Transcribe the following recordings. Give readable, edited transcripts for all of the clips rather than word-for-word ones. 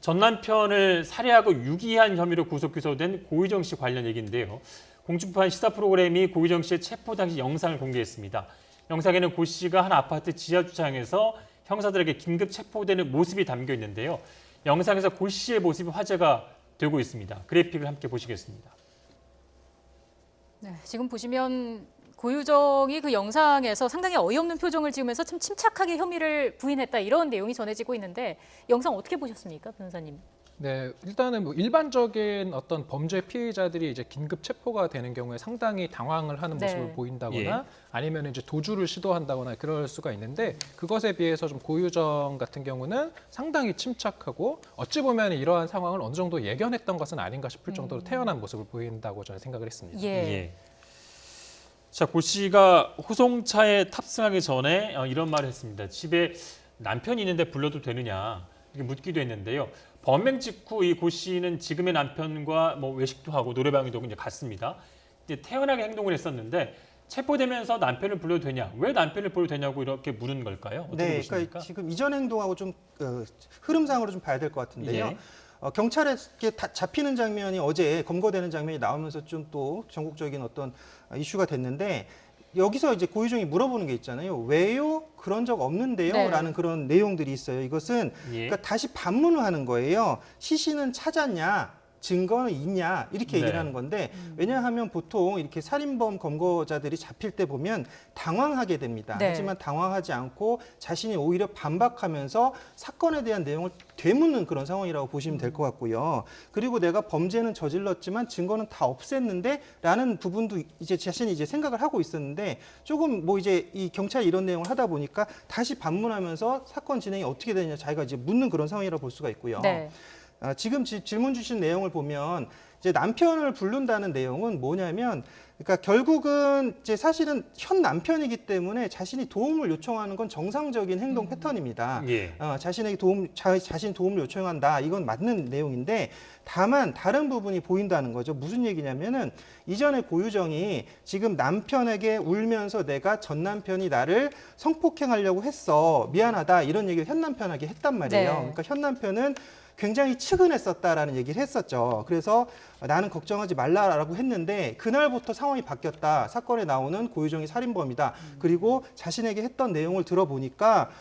전 남편을 살해하고 유기한 혐의로 구속 기소된 고유정 씨 관련 얘기인데요. 공중파한 시사 프로그램이 고유정 씨의 체포 당시 영상을 공개했습니다. 영상에는 고 씨가 한 아파트 지하 주차장에서 형사들에게 긴급 체포되는 모습이 담겨 있는데요. 영상에서 고 씨의 모습이 화제가 되고 있습니다. 그래픽을 함께 보시겠습니다. 네, 지금 보시면 고유정이 그 영상에서 상당히 어이없는 표정을 지으면서 참 침착하게 혐의를 부인했다 이런 내용이 전해지고 있는데 영상 어떻게 보셨습니까, 변호사님? 네, 일단은 뭐 일반적인 어떤 범죄 피해자들이 이제 긴급 체포가 되는 경우에 상당히 당황을 하는 모습을 네. 보인다거나 아니면 이제 도주를 시도한다거나 그럴 수가 있는데 그것에 비해서 좀 고유정 같은 경우는 상당히 침착하고 어찌 보면 이러한 상황을 어느 정도 예견했던 것은 아닌가 싶을 정도로 태연한 모습을 보인다고 저는 생각을 했습니다. 예. 자, 고 씨가 호송차에 탑승하기 전에 이런 말을 했습니다. 집에 남편이 있는데 불러도 되느냐 이렇게 묻기도 했는데요. 범행 직후 이 고 씨는 지금의 남편과 뭐 외식도 하고 노래방에도 이제 갔습니다. 이제 태연하게 행동을 했었는데 체포되면서 남편을 불러도 되냐, 왜 남편을 불러도 되냐고 이렇게 물은 걸까요? 어떻게 네, 보십니까? 그러니까 지금 이전 행동하고 좀 흐름상으로 좀 봐야 될 것 같은데요. 예. 경찰에게 잡히는 장면이 어제 검거되는 장면이 나오면서 좀 또 전국적인 어떤 이슈가 됐는데 여기서 이제 고유정이 물어보는 게 있잖아요. 왜요? 그런 적 없는데요? 네. 라는 그런 내용들이 있어요. 이것은 예. 그러니까 다시 반문을 하는 거예요. 시신은 찾았냐? 증거는 있냐? 이렇게 얘기를 네. 하는 건데 왜냐하면 보통 이렇게 살인범 검거자들이 잡힐 때 보면 당황하게 됩니다. 네. 하지만 당황하지 않고 자신이 오히려 반박하면서 사건에 대한 내용을 되묻는 그런 상황이라고 보시면 될 것 같고요. 그리고 내가 범죄는 저질렀지만 증거는 다 없앴는데 라는 부분도 이제 자신이 이제 생각을 하고 있었는데 조금 뭐 이제 이 경찰이 이런 내용을 하다 보니까 다시 반문하면서 사건 진행이 어떻게 되느냐 자기가 이제 묻는 그런 상황이라고 볼 수가 있고요. 네. 지금 질문 주신 내용을 보면 이제 남편을 부른다는 내용은 뭐냐면 그러니까 결국은 이제 사실은 현 남편이기 때문에 자신이 도움을 요청하는 건 정상적인 행동 패턴입니다. 예. 자신에게 자신 도움을 요청한다. 이건 맞는 내용인데 다만 다른 부분이 보인다는 거죠. 무슨 얘기냐면은 이전에 고유정이 지금 남편에게 울면서 내가 전 남편이 나를 성폭행하려고 했어. 미안하다. 이런 얘기를 현 남편에게 했단 말이에요. 네. 그러니까 현 남편은 굉장히 측은했었다라는 얘기를 했었죠. 그래서 나는 걱정하지 말라라고 했는데 그날부터 상황이 바뀌었다. 사건에 나오는 고유정이 살인범이다. 그리고 자신에게 했던 내용을 들어보니까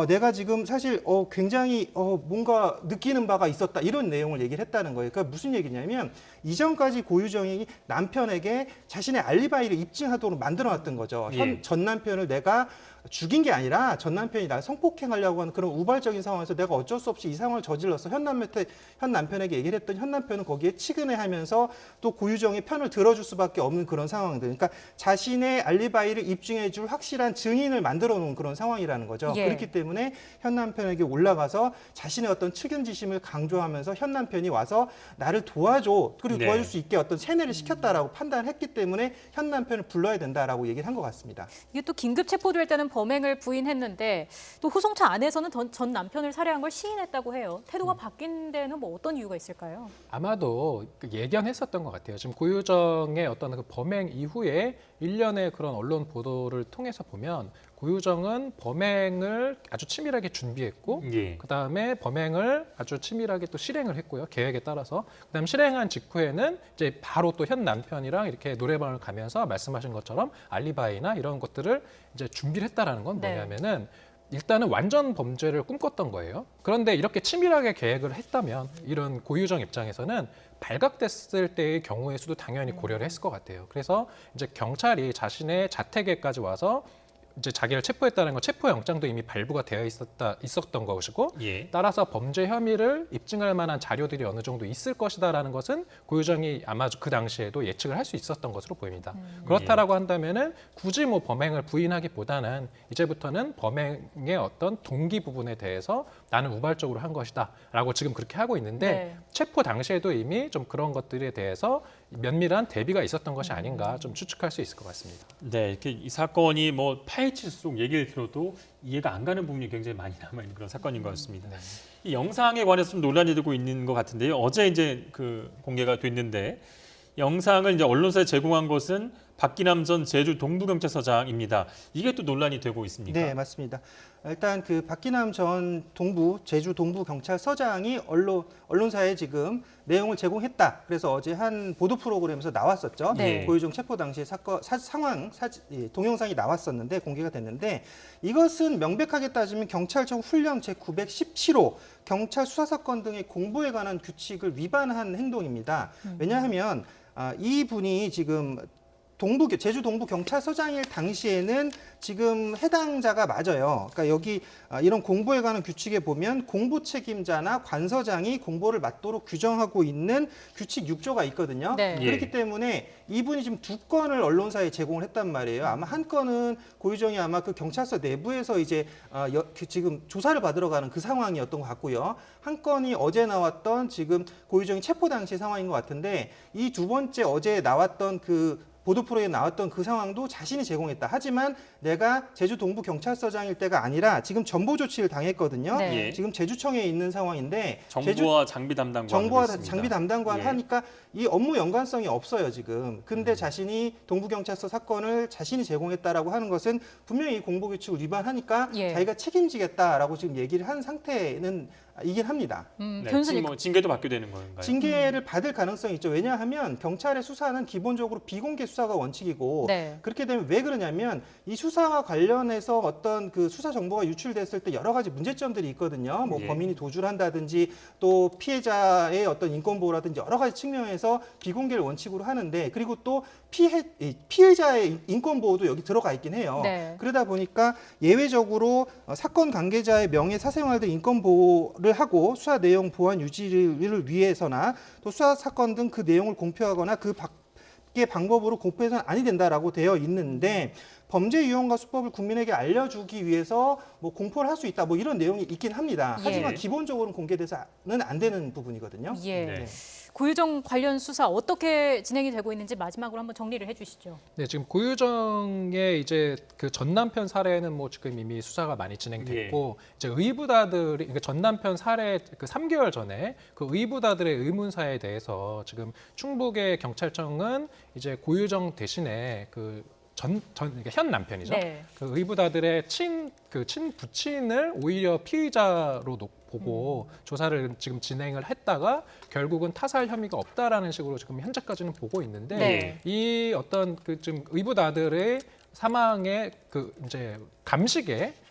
내가 지금 사실 굉장히 뭔가 느끼는 바가 있었다. 이런 내용을 얘기를 했다는 거예요. 그러니까 무슨 얘기냐면 이전까지 고유정이 남편에게 자신의 알리바이를 입증하도록 만들어놨던 거죠. 예. 전 남편을 내가 죽인 게 아니라 전 남편이 날 성폭행하려고 하는 그런 우발적인 상황에서 내가 어쩔 수 없이 이 상황을 저질러서 현 남편에게 얘기를 했던 현 남편은 거기에 치근해하면서 또 고유정의 편을 들어줄 수밖에 없는 그런 상황들. 그러니까 자신의 알리바이를 입증해줄 확실한 증인을 만들어 놓은 그런 상황이라는 거죠. 예. 그렇기 때문에 현 남편에게 올라가서 자신의 어떤 측은지심을 강조하면서 현 남편이 와서 나를 도와줘. 그리고 네. 도와줄 수 있게 어떤 세뇌를 시켰다라고 판단했기 때문에 현 남편을 불러야 된다라고 얘기를 한 것 같습니다. 이게 또 긴급 체포될 때는 범행을 부인했는데 또 호송차 안에서는 전 남편을 살해한 걸 시인했다고 해요. 태도가 바뀐 데는 뭐 어떤 이유가 있을까요? 아마도 예견했었던 것 같아요. 지금 고유정의 어떤 그 범행 이후에 일련의 그런 언론 보도를 통해서 보면 고유정은 범행을 아주 치밀하게 준비했고 예. 그다음에 범행을 아주 치밀하게 또 실행을 했고요. 계획에 따라서. 그다음 실행한 직후에는 이제 바로 또 현 남편이랑 이렇게 노래방을 가면서 말씀하신 것처럼 알리바이나 이런 것들을 이제 준비를 했다라는 건 네. 뭐냐면은 일단은 완전 범죄를 꿈꿨던 거예요. 그런데 이렇게 치밀하게 계획을 했다면 이런 고유정 입장에서는 발각됐을 때의 경우의 수도 당연히 고려를 했을 것 같아요. 그래서 이제 경찰이 자신의 자택에까지 와서 이제 자기를 체포했다는 건 체포영장도 이미 발부가 되어 있었던 것이고 예. 따라서 범죄 혐의를 입증할 만한 자료들이 어느 정도 있을 것이다라는 것은 고유정이 아마 그 당시에도 예측을 할 수 있었던 것으로 보입니다. 그렇다라고 한다면은 굳이 뭐 범행을 부인하기보다는 이제부터는 범행의 어떤 동기 부분에 대해서 나는 우발적으로 한 것이다라고 지금 그렇게 하고 있는데 네. 체포 당시에도 이미 좀 그런 것들에 대해서 면밀한 대비가 있었던 것이 아닌가 좀 추측할 수 있을 것 같습니다. 네, 이렇게 이 사건이 뭐 파헤칠수록 얘기를 들어도 이해가 안 가는 부분이 굉장히 많이 남아 있는 그런 사건인 것 같습니다. 네. 이 영상에 관해서 좀 논란이 되고 있는 것 같은데요. 어제 이제 그 공개가 됐는데 영상을 이제 언론사에 제공한 것은 박기남 전 제주 동부경찰서장입니다. 이게 또 논란이 되고 있습니까? 네, 맞습니다. 일단 그 박기남 전 제주 동부경찰서장이 언론사에 지금 내용을 제공했다. 그래서 어제 한 보도 프로그램에서 나왔었죠. 네. 고유정 체포 당시의 동영상이 나왔었는데 공개가 됐는데 이것은 명백하게 따지면 경찰청 훈령 제917호 경찰 수사사건 등의 공보에 관한 규칙을 위반한 행동입니다. 왜냐하면 이분이 지금 제주 동부경찰서장일 당시에는 지금 해당자가 맞아요. 그러니까 여기 이런 공보에 관한 규칙에 보면 공보 책임자나 관서장이 공보를 맡도록 규정하고 있는 규칙 6조가 있거든요. 네. 그렇기 때문에 이분이 지금 2건을 언론사에 제공을 했단 말이에요. 아마 한 건은 고유정이 아마 그 경찰서 내부에서 이제 지금 조사를 받으러 가는 그 상황이었던 것 같고요. 한 건이 어제 나왔던 지금 고유정이 체포 당시 상황인 것 같은데 이 두 번째 어제 나왔던 그 보도 프로에 나왔던 그 상황도 자신이 제공했다. 하지만 내가 제주 동부경찰서장일 때가 아니라 지금 전보 조치를 당했거든요. 네. 예. 지금 제주청에 있는 상황인데 정보와 장비 담당관 정보와 장비 담당관 예. 하니까 이 업무 연관성이 없어요 지금. 근데 자신이 동부경찰서 사건을 자신이 제공했다라고 하는 것은 분명히 이 공보규칙을 위반하니까 예. 자기가 책임지겠다라고 지금 얘기를 한 상태는 이긴 합니다. 네, 변호사님 지금 뭐 징계도 받게 되는 건가요? 징계를 받을 가능성이 있죠. 왜냐하면 경찰의 수사는 기본적으로 비공개 수사가 원칙이고 네. 그렇게 되면 왜 그러냐면 이 수사와 관련해서 어떤 그 수사 정보가 유출됐을 때 여러 가지 문제점들이 있거든요. 뭐 예. 범인이 도주를 한다든지 또 피해자의 어떤 인권 보호라든지 여러 가지 측면에서 비공개를 원칙으로 하는데 그리고 또 피해자의 인권 보호도 여기 들어가 있긴 해요. 네. 그러다 보니까 예외적으로 사건 관계자의 명예, 사생활 등 인권 보호를 하고 수사 내용 보안 유지를 위해서나 또 수사 사건 등 그 내용을 공표하거나 그 밖의 방법으로 공표해서는 아니 된다라고 되어 있는데 범죄 유형과 수법을 국민에게 알려주기 위해서 뭐 공포를 할 수 있다 뭐 이런 내용이 있긴 합니다. 예. 하지만 기본적으로는 공개돼서는 안 되는 부분이거든요. 예. 네. 고유정 관련 수사 어떻게 진행이 되고 있는지 마지막으로 한번 정리를 해주시죠. 네, 지금 고유정의 이제 그 전 남편 사례는 뭐 지금 이미 수사가 많이 진행됐고 이제 의부다들이 그러니까 전 남편 사례 그 3개월 전에 그 의부다들의 의문사에 대해서 지금 충북의 경찰청은 이제 고유정 대신에 그 그러니까 현 남편이죠. 네. 그 의부다들의 친 부친을 오히려 피의자로 보고 조사를 지금 진행을 했다가 결국은 타살 혐의가 없다라는 식으로 지금 현재까지는 보고 있는데 네. 이 어떤 그 지금 의부다들의 사망의 그 이제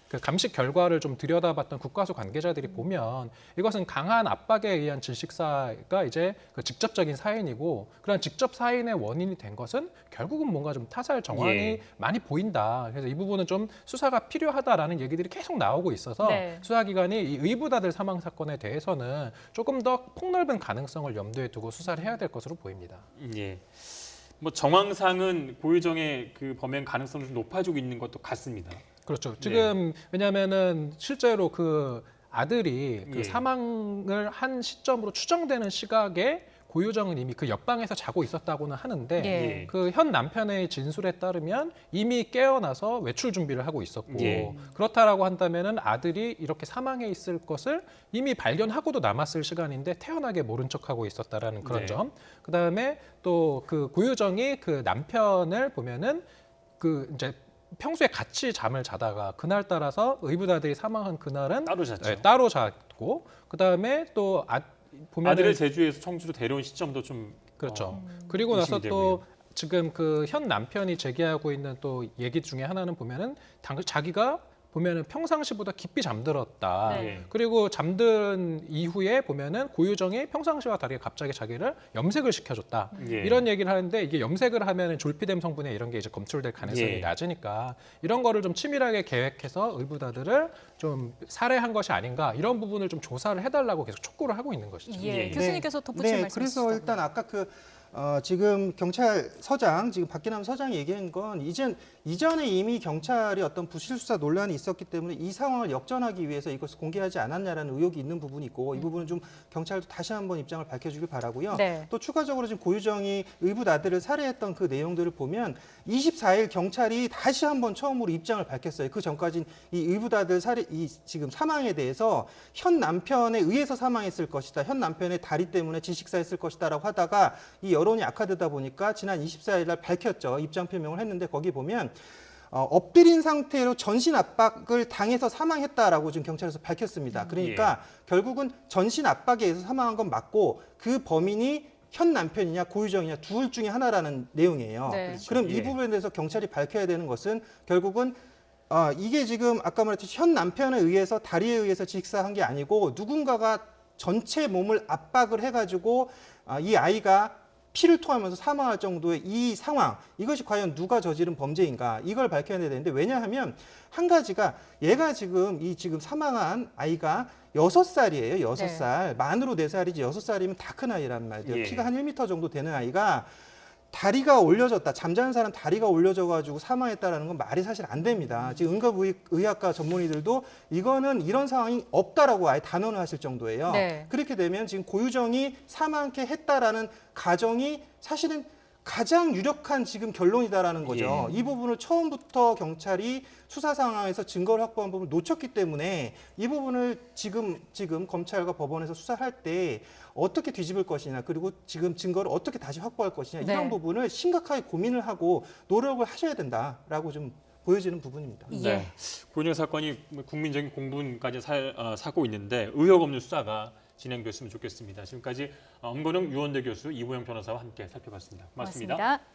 그 감식 결과를 좀 들여다봤던 국가수 관계자들이 보면 이것은 강한 압박에 의한 질식사가 이제 그 직접적인 사인이고 그런 직접 사인의 원인이 된 것은 결국은 뭔가 좀 타살 정황이 예. 많이 보인다. 그래서 이 부분은 좀 수사가 필요하다라는 얘기들이 계속 나오고 있어서 네. 수사기관이 이 의부다들 사망 사건에 대해서는 조금 더 폭넓은 가능성을 염두에 두고 수사를 해야 될 것으로 보입니다. 예. 뭐 정황상은 고유정의 그 범행 가능성이 좀 높아지고 있는 것도 같습니다. 그렇죠. 지금 왜냐하면은 실제로 그 아들이 그 예. 사망을 한 시점으로 추정되는 시각에 고유정은 이미 그 옆방에서 자고 있었다고는 하는데 예. 그 현 남편의 진술에 따르면 이미 깨어나서 외출 준비를 하고 있었고 예. 그렇다라고 한다면은 아들이 이렇게 사망해 있을 것을 이미 발견하고도 남았을 시간인데 태연하게 모른 척하고 있었다라는 그런 네. 점. 그다음에 또 그 고유정이 그 남편을 보면은 그 이제 평소에 같이 잠을 자다가 그날 따라서 의부다들이 사망한 그날은 따로 잤죠. 네, 따로 잤고 그다음에 또 보면은 아들을 제주에서 청주로 데려온 시점도 좀 그렇죠. 그리고 나서 의심이 또 되고요. 지금 그 현 남편이 제기하고 있는 또 얘기 중에 하나는 보면은 자기가 보면은 평상시보다 깊이 잠들었다. 네. 그리고 잠든 이후에 보면은 고유정이 평상시와 다르게 갑자기 자기를 염색을 시켜줬다. 예. 이런 얘기를 하는데 이게 염색을 하면은 졸피뎀 성분에 이런 게 이제 검출될 가능성이 예. 낮으니까 이런 거를 좀 치밀하게 계획해서 의부다들을 좀 살해한 것이 아닌가 이런 부분을 좀 조사를 해달라고 계속 촉구를 하고 있는 것이죠. 예. 예. 교수님께서 덧붙일 네, 말씀 그래서 있으시죠? 일단 아까 지금 경찰서장 지금 박기남 서장이 얘기한 건 이전에 이미 경찰이 어떤 부실 수사 논란이 있었기 때문에 이 상황을 역전하기 위해서 이것을 공개하지 않았냐라는 의혹이 있는 부분이 있고 이 부분은 좀 경찰도 다시 한번 입장을 밝혀주길 바라고요. 네. 또 추가적으로 지금 고유정이 의붓 아들을 살해했던 그 내용들을 보면 24일 경찰이 다시 한번 처음으로 입장을 밝혔어요. 그 전까지는 이 의붓 아들 지금 사망에 대해서 현 남편에 의해서 사망했을 것이다. 현 남편의 다리 때문에 질식사했을 것이다라고 하다가 이 여론이 악화되다 보니까 지난 24일 날 밝혔죠. 입장 표명을 했는데 거기 보면 엎드린 상태로 전신 압박을 당해서 사망했다라고 지금 경찰에서 밝혔습니다. 그러니까 결국은 전신 압박에 의해서 사망한 건 맞고 그 범인이 현 남편이냐 고유정이냐 둘 중에 하나라는 내용이에요. 네. 그렇죠. 그럼 이 예. 부분에 대해서 경찰이 밝혀야 되는 것은 결국은 이게 지금 아까 말했듯이 현 남편에 의해서 다리에 의해서 직사한 게 아니고 누군가가 전체 몸을 압박을 해가지고 이 아이가 피를 토하면서 사망할 정도의 이 상황, 이것이 과연 누가 저지른 범죄인가, 이걸 밝혀야 되는데, 왜냐하면 한 가지가 얘가 지금 지금 사망한 아이가 6살이에요. 6살. 만으로 4살이지 6살이면 다 큰 아이란 말이에요. 예. 키가 한 1m 정도 되는 아이가 다리가 올려졌다. 잠자는 사람 다리가 올려져 가지고 사망했다라는 건 말이 사실 안 됩니다. 지금 응급의학과 전문의들도 이거는 이런 상황이 없다라고 아예 단언을 하실 정도예요. 네. 그렇게 되면 지금 고유정이 사망케 했다라는 가정이 사실은 가장 유력한 지금 결론이다라는 거죠. 이 부분을 처음부터 경찰이 수사 상황에서 증거를 확보한 부분을 놓쳤기 때문에 이 부분을 지금 검찰과 법원에서 수사할 때 어떻게 뒤집을 것이냐, 그리고 지금 증거를 어떻게 다시 확보할 것이냐, 네. 이런 부분을 심각하게 고민을 하고 노력을 하셔야 된다라고 좀 보여지는 부분입니다. 예. 네. 고유정 사건이 국민적인 공분까지 사고 있는데 의혹 없는 수사가 진행됐으면 좋겠습니다. 지금까지 엄건웅 유원대 교수, 이보영 변호사와 함께 살펴봤습니다. 고맙습니다. 고맙습니다.